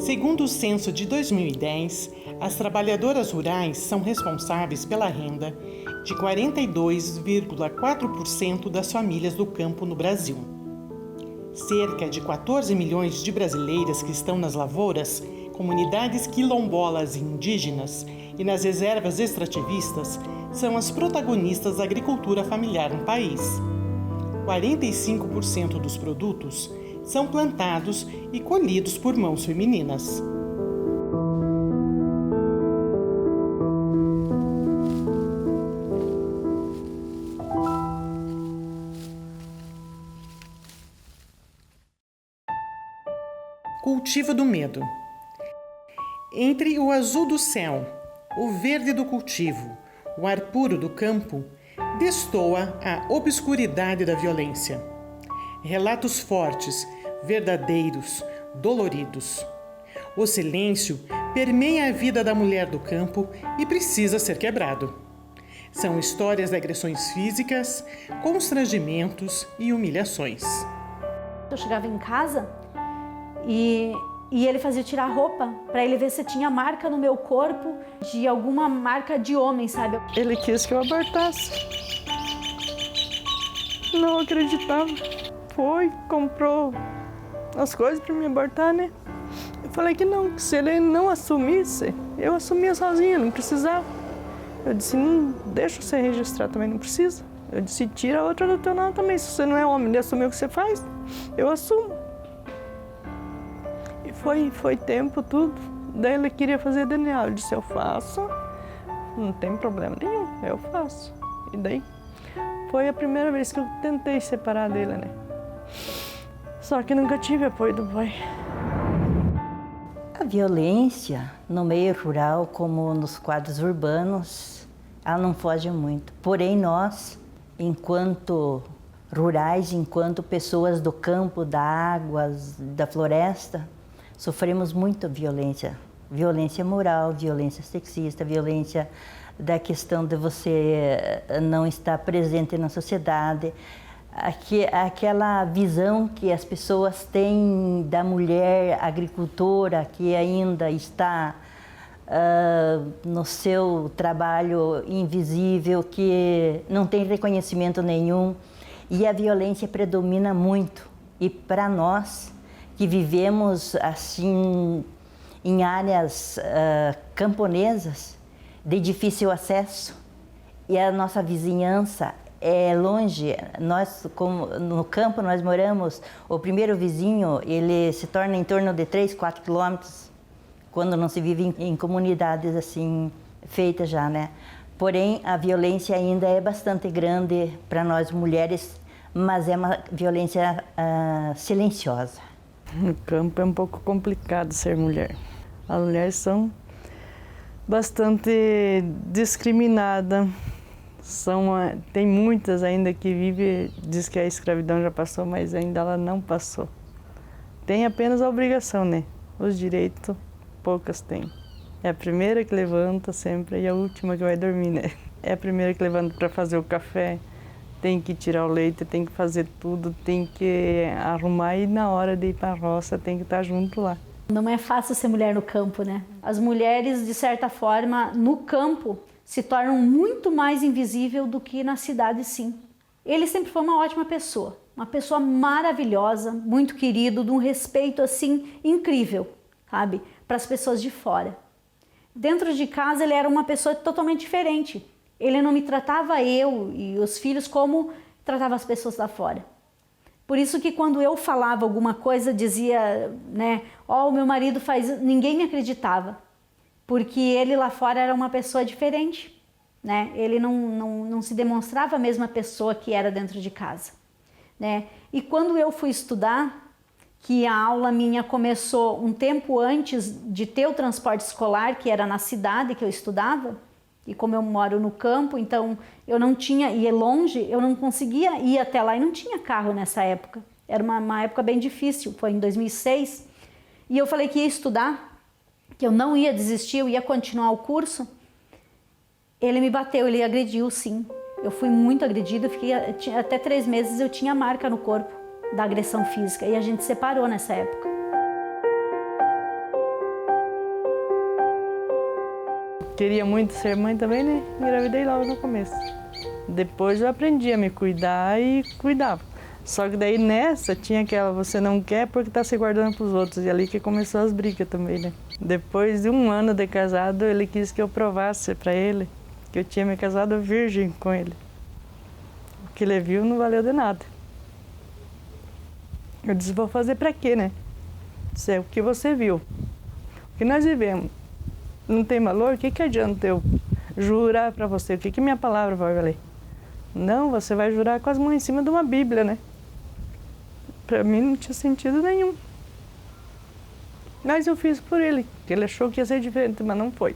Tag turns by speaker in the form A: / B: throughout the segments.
A: Segundo o censo de 2010, as trabalhadoras rurais são responsáveis pela renda de 42,4% das famílias do campo no Brasil. Cerca de 14 milhões de brasileiras que estão nas lavouras, comunidades quilombolas e indígenas e nas reservas extrativistas são as protagonistas da agricultura familiar no país. 45% dos produtos são plantados e colhidos por mãos femininas. Cultivo do medo. Entre o azul do céu, o verde do cultivo, o ar puro do campo, destoa a obscuridade da violência. Relatos fortes, verdadeiros, doloridos. O silêncio permeia a vida da mulher do campo e precisa ser quebrado. São histórias de agressões físicas, constrangimentos e humilhações.
B: Eu chegava em casa e ele fazia tirar a roupa para ele ver se tinha marca no meu corpo de alguma marca de homem, sabe?
C: Ele quis que eu abortasse. Não acreditava. Foi, comprou as coisas para me abortar, né? Eu falei que não, que se ele não assumisse, eu assumia sozinha, não precisava. Eu disse, não, deixa você registrar também, não precisa. Eu disse, tira a outra do teu nome também, se você não é homem de assumir o que você faz, eu assumo. E foi tempo, tudo. Daí ele queria fazer DNA, eu disse, eu faço, não tem problema nenhum, eu faço. E daí foi a primeira vez que eu tentei separar dele, né? Só que nunca tive apoio do pai.
D: A violência no meio rural, como nos quadros urbanos, ela não foge muito. Porém, nós, enquanto rurais, enquanto pessoas do campo, da água, da floresta, sofremos muita violência. Violência moral, violência sexista, violência da questão de você não estar presente na sociedade. Aquela visão que as pessoas têm da mulher agricultora que ainda está no seu trabalho invisível, que não tem reconhecimento nenhum, e a violência predomina muito. E para nós que vivemos assim em áreas camponesas de difícil acesso, e a nossa vizinhança é longe, nós no campo nós moramos, o primeiro vizinho ele se torna em torno de 3, 4 quilômetros, quando não se vive em comunidades assim feitas já, né? Porém, a violência ainda é bastante grande para nós mulheres, mas é uma violência silenciosa.
C: No campo é um pouco complicado ser mulher. As mulheres são bastante discriminadas. Tem muitas ainda que vivem, diz que a escravidão já passou, mas ainda ela não passou. Tem apenas a obrigação, né? Os direitos, poucas têm. É a primeira que levanta sempre e a última que vai dormir, né? É a primeira que levanta para fazer o café, tem que tirar o leite, tem que fazer tudo, tem que arrumar e na hora de ir para a roça tem que estar junto lá.
B: Não é fácil ser mulher no campo, né? As mulheres, de certa forma, no campo, se tornam muito mais invisível do que na cidade, sim. Ele sempre foi uma ótima pessoa, uma pessoa maravilhosa, muito querido, de um respeito assim incrível, sabe, para as pessoas de fora. Dentro de casa ele era uma pessoa totalmente diferente. Ele não me tratava eu e os filhos como tratava as pessoas lá fora. Por isso que quando eu falava alguma coisa, dizia, né, o meu marido faz, ninguém me acreditava. Porque ele lá fora era uma pessoa diferente, né? Ele não se demonstrava a mesma pessoa que era dentro de casa, né? E quando eu fui estudar, que a aula minha começou um tempo antes de ter o transporte escolar, que era na cidade que eu estudava, e como eu moro no campo, então eu não tinha, ia longe, eu não conseguia ir até lá e não tinha carro nessa época. Era uma época bem difícil, foi em 2006, e eu falei que ia estudar, que eu não ia desistir, eu ia continuar o curso. Ele me bateu, ele agrediu, sim. Eu fui muito agredida, até 3 meses eu tinha marca no corpo da agressão física e a gente separou nessa época.
C: queria muito ser mãe também, né? Engravidei logo no começo. Depois eu aprendi a me cuidar e cuidava. Só que daí nessa tinha aquela, você não quer porque tá se guardando pros outros. E ali que começou as brigas também, né? Depois de 1 ano de casado, ele quis que eu provasse para ele que eu tinha me casado virgem com ele. O que ele viu não valeu de nada. Eu disse, vou fazer para quê, né? Se é o que você viu. O que nós vivemos não tem valor, o que adianta eu jurar para você? O que minha palavra vai valer? Não, você vai jurar com as mãos em cima de uma Bíblia, né? Para mim não tinha sentido nenhum. Mas eu fiz por ele, porque ele achou que ia ser diferente, mas não foi.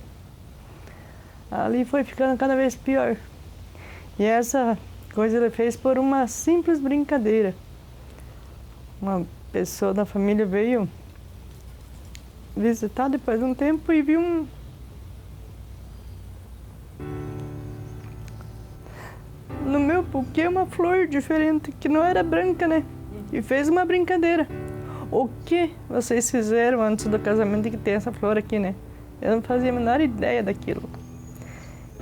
C: Ali foi ficando cada vez pior. E essa coisa ele fez por uma simples brincadeira. Uma pessoa da família veio visitar depois de um tempo e viu no meu buquê uma flor diferente, que não era branca, né? E fez uma brincadeira. O que vocês fizeram antes do casamento que tem essa flor aqui, né? Eu não fazia a menor ideia daquilo.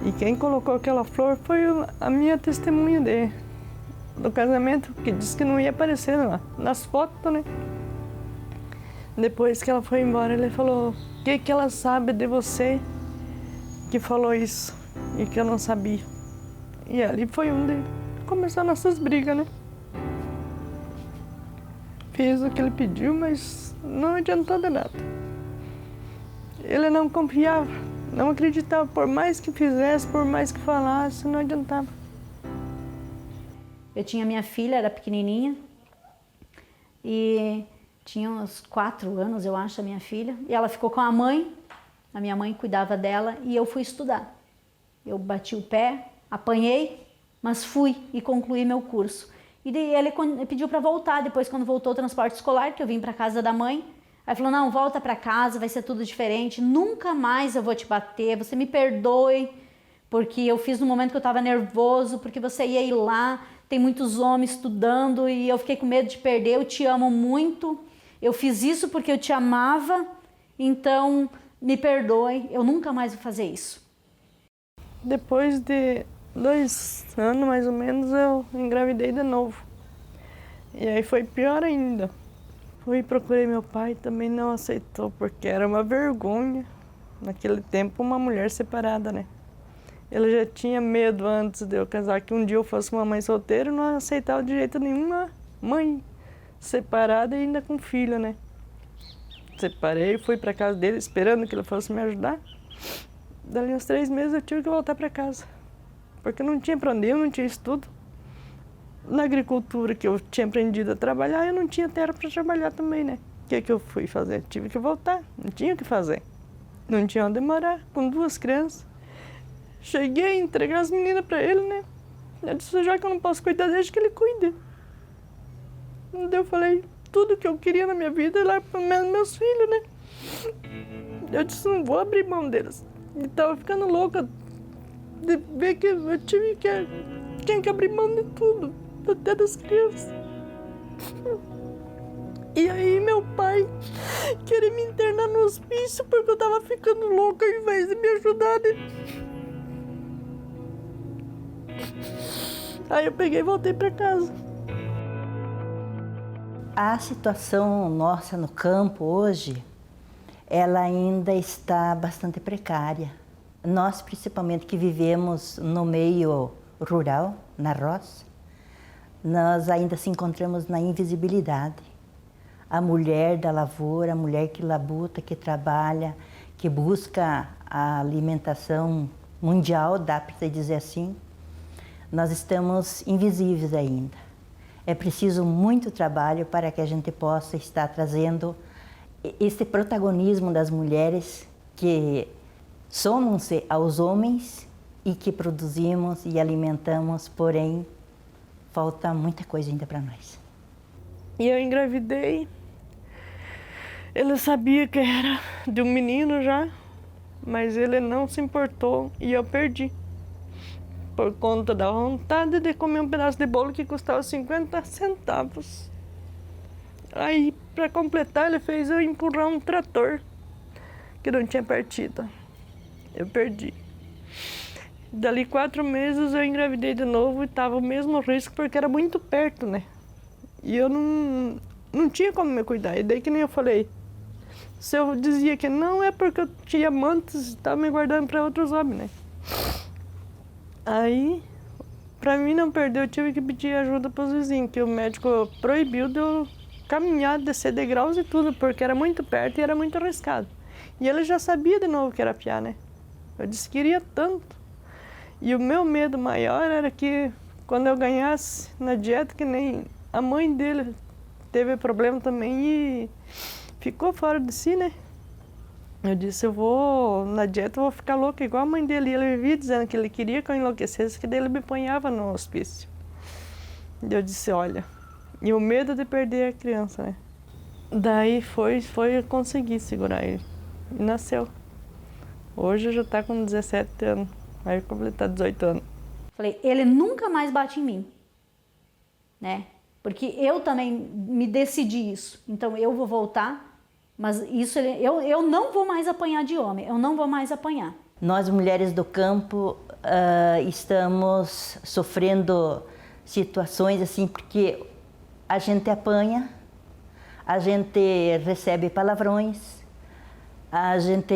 C: E quem colocou aquela flor foi a minha testemunha do casamento, que disse que não ia aparecer lá, nas fotos, né? Depois que ela foi embora, ele falou, o que ela sabe de você que falou isso e que eu não sabia. E ali foi onde começaram nossas brigas, né? Fiz o que ele pediu, mas não adiantou de nada. Ele não confiava, não acreditava, por mais que fizesse, por mais que falasse, não adiantava.
B: Eu tinha minha filha, era pequenininha, e tinha uns 4 anos, eu acho, a minha filha, e ela ficou com a minha mãe cuidava dela, e eu fui estudar. Eu bati o pé, apanhei, mas fui e concluí meu curso. E daí ele pediu para voltar, depois quando voltou o transporte escolar, que eu vim para casa da mãe, aí falou, não, volta para casa, vai ser tudo diferente, nunca mais eu vou te bater, você me perdoe, porque eu fiz no momento que eu estava nervoso, porque você ia ir lá, tem muitos homens estudando e eu fiquei com medo de perder, eu te amo muito, eu fiz isso porque eu te amava, então me perdoe, eu nunca mais vou fazer isso.
C: Depois de 2 anos, mais ou menos, eu engravidei de novo. E aí foi pior ainda. Fui e procurei meu pai, também não aceitou, porque era uma vergonha. Naquele tempo, uma mulher separada, né? Ele já tinha medo antes de eu casar, que um dia eu fosse uma mãe solteira, não aceitava de jeito nenhum uma mãe separada e ainda com filho, né? Separei, fui para casa dele esperando que ele fosse me ajudar. Dali uns 3 meses eu tive que voltar para casa, porque não tinha para onde ir, eu não tinha estudo. Na agricultura que eu tinha aprendido a trabalhar, eu não tinha terra para trabalhar também, né? O que eu fui fazer? Tive que voltar, não tinha o que fazer. Não tinha onde morar, com 2 crianças. Cheguei a entregar as meninas para ele, né? Eu disse, já que eu não posso cuidar, deixa que ele cuide. Daí eu falei, tudo que eu queria na minha vida era para meus filhos, né? Eu disse, não vou abrir mão deles. E tava ficando louca de ver que eu tinha que abrir mão de tudo, até das crianças. E aí meu pai queria me internar no hospício porque eu tava ficando louca ao invés de me ajudar, né? Aí eu peguei e voltei para casa.
D: A situação nossa no campo hoje, ela ainda está bastante precária. Nós, principalmente, que vivemos no meio rural, na roça, nós ainda se encontramos na invisibilidade. A mulher da lavoura, a mulher que labuta, que trabalha, que busca a alimentação mundial, dá para dizer assim, nós estamos invisíveis ainda. É preciso muito trabalho para que a gente possa estar trazendo esse protagonismo das mulheres que somam-se aos homens e que produzimos e alimentamos, porém, falta muita coisa ainda para nós.
C: E eu engravidei. Ele sabia que era de um menino já, mas ele não se importou e eu perdi. Por conta da vontade de comer um pedaço de bolo que custava 50 centavos. Aí, para completar, ele fez eu empurrar um trator que não tinha partido. eu perdi. Dali 4 meses eu engravidei de novo e estava o mesmo risco porque era muito perto, né? E eu não tinha como me cuidar. E daí que nem eu falei, se eu dizia que não é porque eu tinha amantes e estava me guardando para outros homens, né? Aí, para mim não perder, eu tive que pedir ajuda para os vizinhos, que o médico proibiu de eu caminhar, descer degraus e tudo, porque era muito perto e era muito arriscado. E ele já sabia de novo que era piá, né? Eu disse que queria tanto. E o meu medo maior era que quando eu ganhasse na dieta, que nem a mãe dele teve problema também e ficou fora de si, né? Eu disse, eu vou na dieta, eu vou ficar louca igual a mãe dele. E ele vivia dizendo que ele queria que eu enlouquecesse, que daí ele me ponhava no hospício. E eu disse, olha, e o medo de perder a criança, né? Daí eu consegui segurar ele. E nasceu. Hoje já está com 17 anos. Vai completar 18 anos.
B: Falei, ele nunca mais bate em mim, né? Porque eu também me decidi isso. Então eu vou voltar, mas isso eu não vou mais apanhar de homem, eu não vou mais apanhar.
D: Nós, mulheres do campo, estamos sofrendo situações assim, porque a gente apanha, a gente recebe palavrões, a gente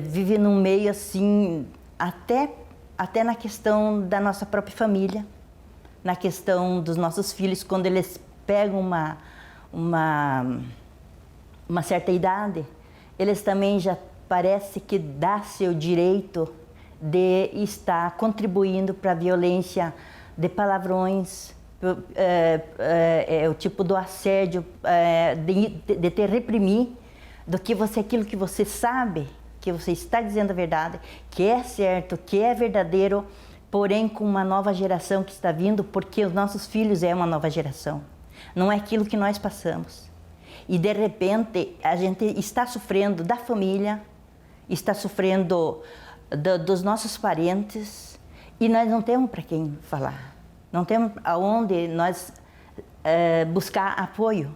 D: vive num meio assim, até na questão da nossa própria família, na questão dos nossos filhos, quando eles pegam uma certa idade, eles também já parece que dá seu direito de estar contribuindo para a violência de palavrões, o tipo do assédio, de te reprimir, do que aquilo que você sabe, que você está dizendo a verdade, que é certo, que é verdadeiro, porém com uma nova geração que está vindo, porque os nossos filhos é uma nova geração. Não é aquilo que nós passamos. E de repente a gente está sofrendo da família, está sofrendo dos nossos parentes e nós não temos para quem falar. Não temos aonde nós buscar apoio.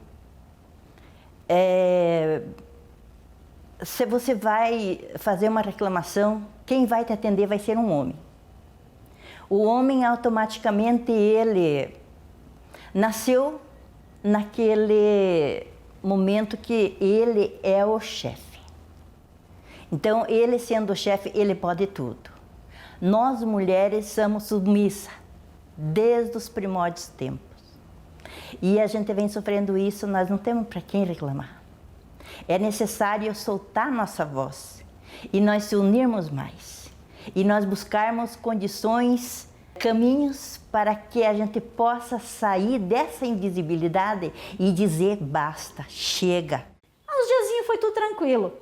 D: Se você vai fazer uma reclamação, quem vai te atender vai ser um homem. O homem automaticamente ele nasceu naquele momento que ele é o chefe. Então, ele sendo o chefe, ele pode tudo. Nós mulheres somos submissas desde os primórdios tempos. E a gente vem sofrendo isso, nós não temos para quem reclamar. É necessário soltar nossa voz e nós se unirmos mais. E nós buscarmos condições, caminhos para que a gente possa sair dessa invisibilidade e dizer basta, chega.
B: Uns diazinhos foi tudo tranquilo.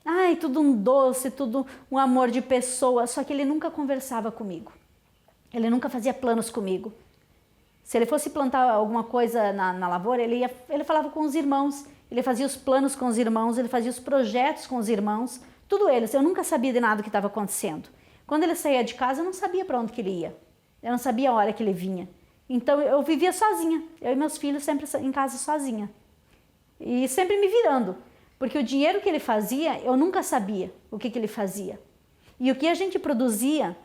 B: Ai, tudo um doce, tudo um amor de pessoa, só que ele nunca conversava comigo. Ele nunca fazia planos comigo. Se ele fosse plantar alguma coisa na lavoura, ele falava com os irmãos, ele fazia os planos com os irmãos, ele fazia os projetos com os irmãos, tudo eles. Eu nunca sabia de nada que estava acontecendo. Quando ele saía de casa, eu não sabia para onde que ele ia. Eu não sabia a hora que ele vinha. Então eu vivia sozinha, eu e meus filhos sempre em casa sozinha. E sempre me virando, porque o dinheiro que ele fazia, eu nunca sabia o que ele fazia. E o que a gente produzia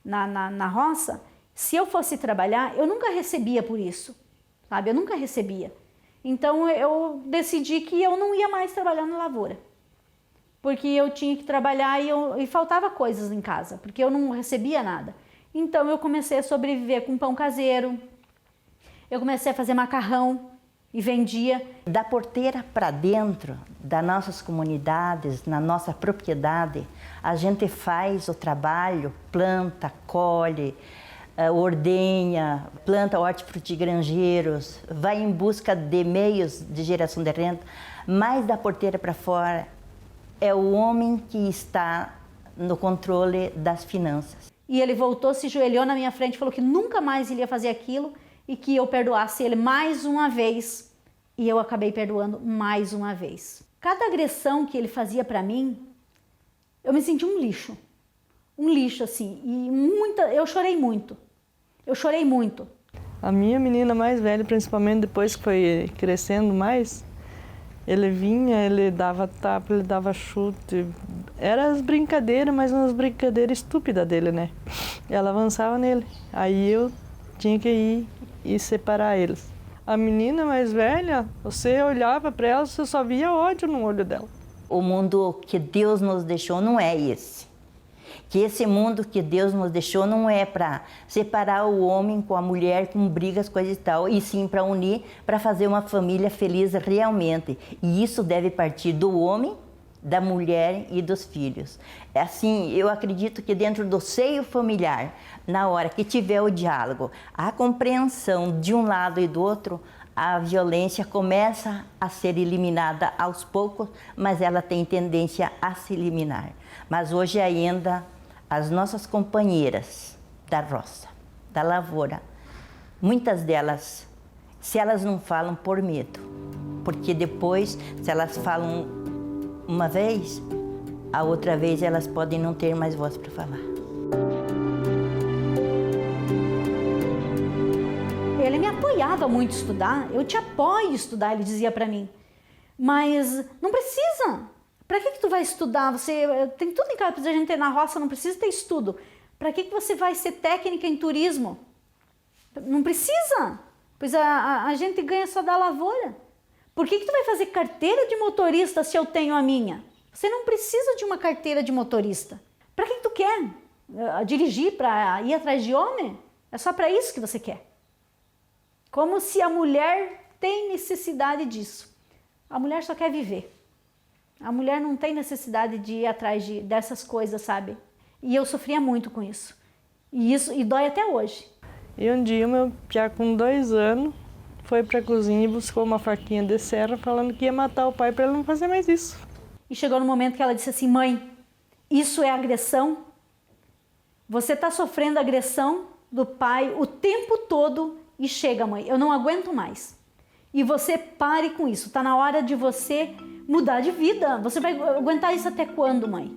B: na roça, se eu fosse trabalhar, eu nunca recebia por isso, sabe? Eu nunca recebia. Então eu decidi que eu não ia mais trabalhar na lavoura, porque eu tinha que trabalhar e faltava coisas em casa, porque eu não recebia nada. Então eu comecei a sobreviver com pão caseiro, eu comecei a fazer macarrão e vendia.
D: Da porteira para dentro das nossas comunidades, na nossa propriedade, a gente faz o trabalho, planta, colhe, ordenha, planta hortifrutigranjeiros, vai em busca de meios de geração de renda, mas da porteira para fora é o homem que está no controle das finanças.
B: E ele voltou, se joelhou na minha frente, falou que nunca mais ele ia fazer aquilo e que eu perdoasse ele mais uma vez. E eu acabei perdoando mais uma vez. Cada agressão que ele fazia para mim, eu me senti um lixo assim, e eu chorei muito. Eu chorei muito.
C: A minha menina mais velha, principalmente depois que foi crescendo mais, Ele vinha, ele dava tapa, ele dava chute. Era as brincadeiras, mas umas brincadeiras estúpidas dele, né? Ela avançava nele. Aí eu tinha que ir e separar eles. A menina mais velha, você olhava para ela, você só via ódio no olho dela.
D: O mundo que Deus nos deixou não é esse. Que esse mundo que Deus nos deixou não é para separar o homem com a mulher, com brigas, coisas e tal, e sim para unir, para fazer uma família feliz realmente. E isso deve partir do homem, da mulher e dos filhos. Assim, eu acredito que dentro do seio familiar, na hora que tiver o diálogo, a compreensão de um lado e do outro, a violência começa a ser eliminada aos poucos, mas ela tem tendência a se eliminar. Mas hoje ainda, as nossas companheiras da roça, da lavoura, muitas delas, se elas não falam por medo, porque depois, se elas falam uma vez, a outra vez elas podem não ter mais voz para falar.
B: Ele me apoiava muito a estudar, eu te apoio a estudar, ele dizia para mim. Mas não precisa. Para que tu vai estudar? Você tem tudo em casa pra gente ter na roça, não precisa ter estudo. Para que você vai ser técnica em turismo? Não precisa, pois a gente ganha só da lavoura. Por que tu vai fazer carteira de motorista se eu tenho a minha? Você não precisa de uma carteira de motorista. Para que tu quer? Dirigir para ir atrás de homem? É só para isso que você quer. Como se a mulher tem necessidade disso. A mulher só quer viver. A mulher não tem necessidade de ir atrás dessas coisas, sabe? E eu sofria muito com isso. E dói até hoje.
C: E um dia, meu piá com 2 anos, foi para a cozinha e buscou uma faquinha de serra falando que ia matar o pai para ele não fazer mais isso.
B: E chegou no momento que ela disse assim, mãe, isso é agressão? Você está sofrendo agressão do pai o tempo todo e chega, mãe, eu não aguento mais. E você pare com isso, está na hora de você mudar de vida. Você vai aguentar isso até quando, mãe?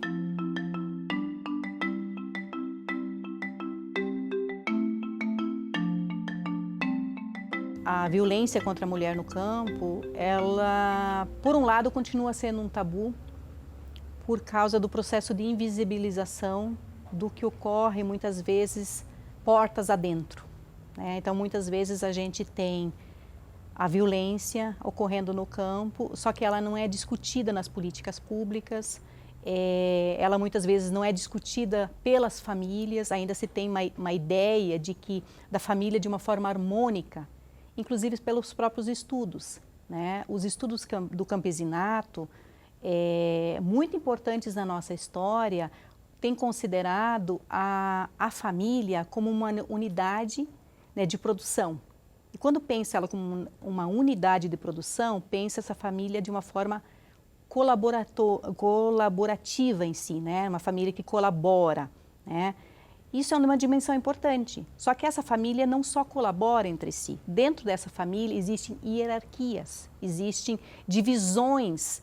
E: A violência contra a mulher no campo, ela, por um lado, continua sendo um tabu por causa do processo de invisibilização do que ocorre, muitas vezes, portas adentro, né? Então, muitas vezes a gente tem a violência ocorrendo no campo, só que ela não é discutida nas políticas públicas, ela muitas vezes não é discutida pelas famílias, ainda se tem uma ideia da família de uma forma harmônica, inclusive pelos próprios estudos, né? Os estudos do campesinato, muito importantes na nossa história, têm considerado a família como uma unidade, né, de produção. E quando pensa ela como uma unidade de produção, pensa essa família de uma forma colaborativa em si, né? Uma família que colabora, né? Isso é uma dimensão importante. Só que essa família não só colabora entre si. Dentro dessa família existem hierarquias, existem divisões,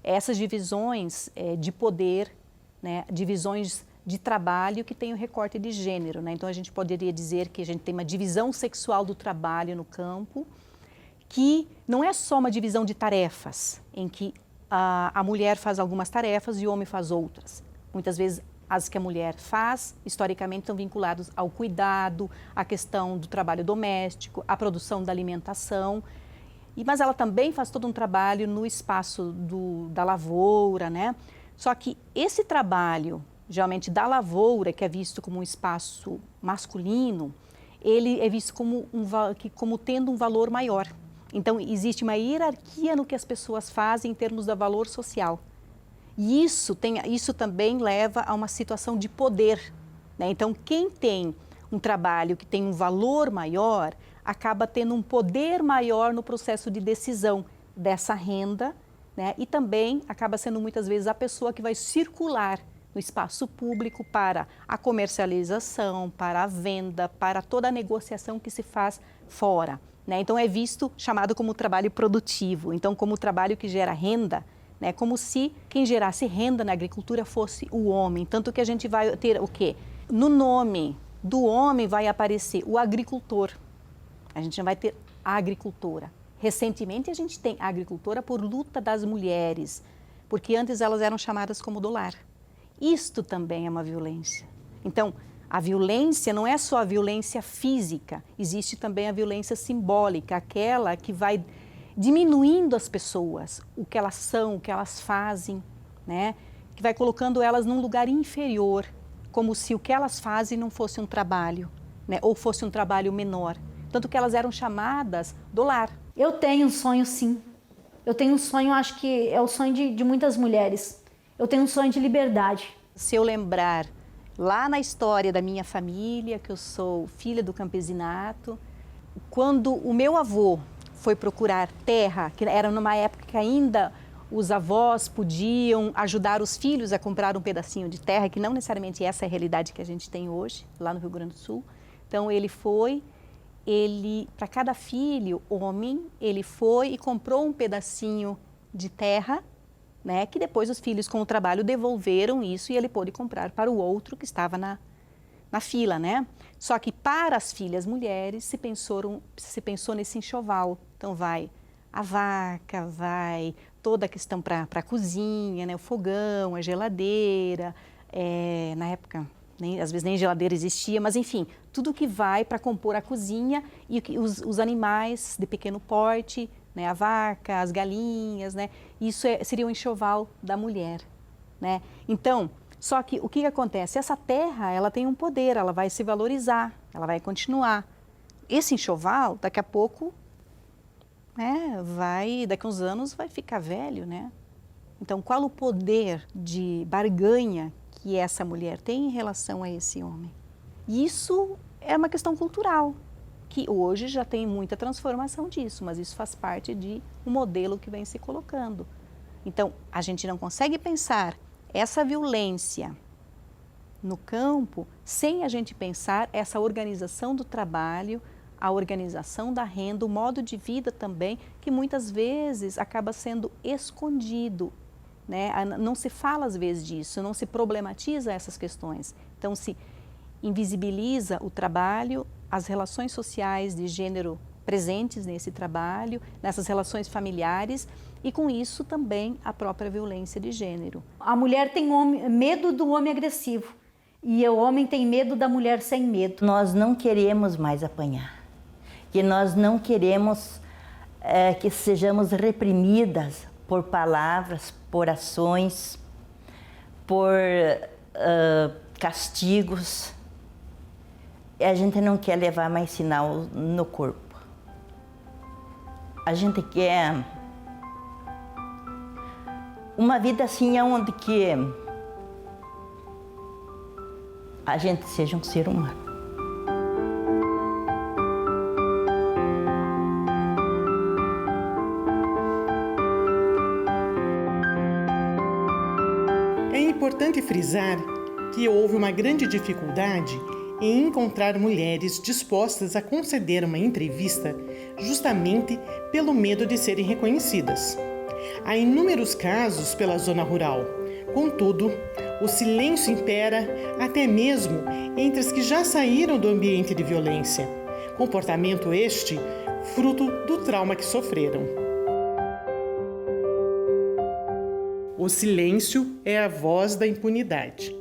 E: essas divisões de poder, né? Divisões de trabalho que tem o recorte de gênero, né? Então a gente poderia dizer que a gente tem uma divisão sexual do trabalho no campo, que não é só uma divisão de tarefas, em que a mulher faz algumas tarefas e o homem faz outras. Muitas vezes as que a mulher faz, historicamente, estão vinculadas ao cuidado, à questão do trabalho doméstico, à produção da alimentação, mas ela também faz todo um trabalho no espaço da lavoura, né? Só que esse trabalho, geralmente da lavoura, que é visto como um espaço masculino, ele é visto como tendo um valor maior. Então, existe uma hierarquia no que as pessoas fazem em termos do valor social. E isso também leva a uma situação de poder, né? Então, quem tem um trabalho que tem um valor maior, acaba tendo um poder maior no processo de decisão dessa renda, né? E também acaba sendo muitas vezes a pessoa que vai circular no espaço público para a comercialização, para a venda, para toda a negociação que se faz fora, né? Então é visto, chamado como trabalho produtivo, então como trabalho que gera renda, né? Como se quem gerasse renda na agricultura fosse o homem, tanto que a gente vai ter o quê? No nome do homem vai aparecer o agricultor, a gente não vai ter a agricultora. Recentemente a gente tem a agricultura por luta das mulheres, porque antes elas eram chamadas como do lar. Isto também é uma violência. Então, a violência não é só a violência física, existe também a violência simbólica, aquela que vai diminuindo as pessoas, o que elas são, o que elas fazem, né? Que vai colocando elas num lugar inferior, como se o que elas fazem não fosse um trabalho, né? Ou fosse um trabalho menor. Tanto que elas eram chamadas do lar.
B: Eu tenho um sonho, sim. Eu tenho um sonho, acho que é o sonho de muitas mulheres. Eu tenho um sonho de liberdade.
E: Se eu lembrar lá na história da minha família, que eu sou filha do campesinato, quando o meu avô foi procurar terra, que era numa época que ainda os avós podiam ajudar os filhos a comprar um pedacinho de terra, que não necessariamente essa é a realidade que a gente tem hoje, lá no Rio Grande do Sul. Então ele para cada filho, homem, ele foi e comprou um pedacinho de terra, né, que depois os filhos com o trabalho devolveram isso e ele pôde comprar para o outro que estava na fila, né? Só que para as filhas mulheres se pensou nesse enxoval. Então vai a vaca, vai toda a questão para a cozinha, né, o fogão, a geladeira, na época às vezes nem geladeira existia, mas enfim, tudo que vai para compor a cozinha e os animais de pequeno porte, né, a vaca, as galinhas, né, isso seria o enxoval da mulher, né? Então, só que o que acontece? Essa terra, ela tem um poder, ela vai se valorizar, ela vai continuar. Esse enxoval, daqui a pouco, né, daqui a uns anos vai ficar velho, né? Então, qual o poder de barganha que essa mulher tem em relação a esse homem? Isso é uma questão cultural, que hoje já tem muita transformação disso, mas isso faz parte de um modelo que vem se colocando. Então, a gente não consegue pensar essa violência no campo sem a gente pensar essa organização do trabalho, a organização da renda, o modo de vida também, que muitas vezes acaba sendo escondido, né? Não se fala às vezes disso, não se problematiza essas questões. Então se invisibiliza o trabalho, as relações sociais de gênero presentes nesse trabalho, nessas relações familiares e com isso também a própria violência de gênero.
B: A mulher tem medo do homem agressivo e o homem tem medo da mulher sem medo.
D: Nós não queremos mais apanhar, que nós não queremos que sejamos reprimidas por palavras, por ações, por castigos. A gente não quer levar mais sinal no corpo. A gente quer uma vida assim onde que a gente seja um ser humano.
A: É importante frisar que houve uma grande dificuldade em encontrar mulheres dispostas a conceder uma entrevista justamente pelo medo de serem reconhecidas. Há inúmeros casos pela zona rural. Contudo, o silêncio impera até mesmo entre as que já saíram do ambiente de violência. Comportamento este fruto do trauma que sofreram. O silêncio é a voz da impunidade.